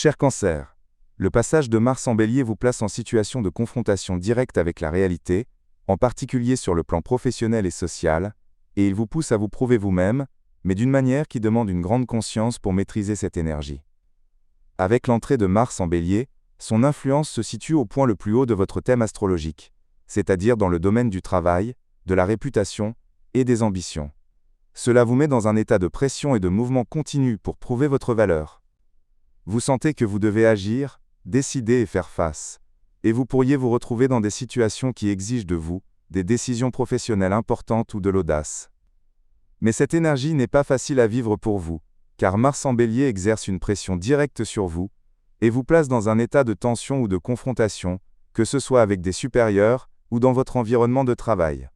Cher Cancer, le passage de Mars en Bélier vous place en situation de confrontation directe avec la réalité, en particulier sur le plan professionnel et social, et il vous pousse à vous prouver vous-même, mais d'une manière qui demande une grande conscience pour maîtriser cette énergie. Avec l'entrée de Mars en Bélier, son influence se situe au point le plus haut de votre thème astrologique, c'est-à-dire dans le domaine du travail, de la réputation et des ambitions. Cela vous met dans un état de pression et de mouvement continu pour prouver votre valeur. Vous sentez que vous devez agir, décider et faire face, et vous pourriez vous retrouver dans des situations qui exigent de vous des décisions professionnelles importantes ou de l'audace. Mais cette énergie n'est pas facile à vivre pour vous, car Mars en Bélier exerce une pression directe sur vous, et vous place dans un état de tension ou de confrontation, que ce soit avec des supérieurs ou dans votre environnement de travail.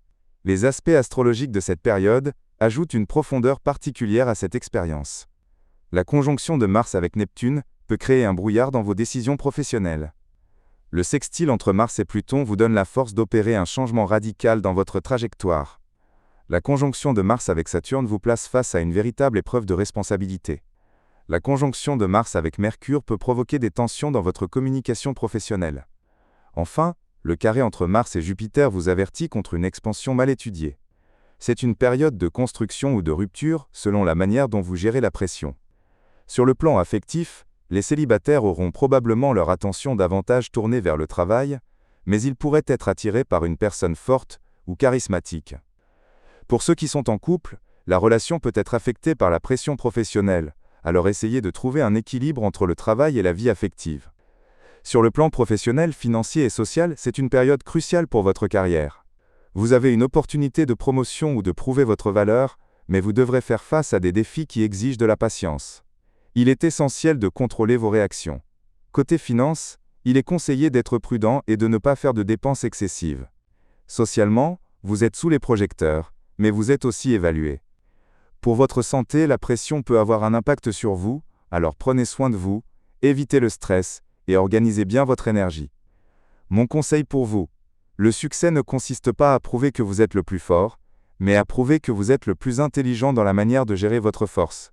Les aspects astrologiques de cette période ajoutent une profondeur particulière à cette expérience. La conjonction de Mars avec Neptune peut créer un brouillard dans vos décisions professionnelles. Le sextile entre Mars et Pluton vous donne la force d'opérer un changement radical dans votre trajectoire. La conjonction de Mars avec Saturne vous place face à une véritable épreuve de responsabilité. La conjonction de Mars avec Mercure peut provoquer des tensions dans votre communication professionnelle. Enfin, le carré entre Mars et Jupiter vous avertit contre une expansion mal étudiée. C'est une période de construction ou de rupture selon la manière dont vous gérez la pression. Sur le plan affectif, les célibataires auront probablement leur attention davantage tournée vers le travail, mais ils pourraient être attirés par une personne forte ou charismatique. Pour ceux qui sont en couple, la relation peut être affectée par la pression professionnelle, alors essayez de trouver un équilibre entre le travail et la vie affective. Sur le plan professionnel, financier et social, c'est une période cruciale pour votre carrière. Vous avez une opportunité de promotion ou de prouver votre valeur, mais vous devrez faire face à des défis qui exigent de la patience. Il est essentiel de contrôler vos réactions. Côté finance, il est conseillé d'être prudent et de ne pas faire de dépenses excessives. Socialement, vous êtes sous les projecteurs, mais vous êtes aussi évalué. Pour votre santé, la pression peut avoir un impact sur vous, alors prenez soin de vous, évitez le stress et organisez bien votre énergie. Mon conseil pour vous, le succès ne consiste pas à prouver que vous êtes le plus fort, mais à prouver que vous êtes le plus intelligent dans la manière de gérer votre force.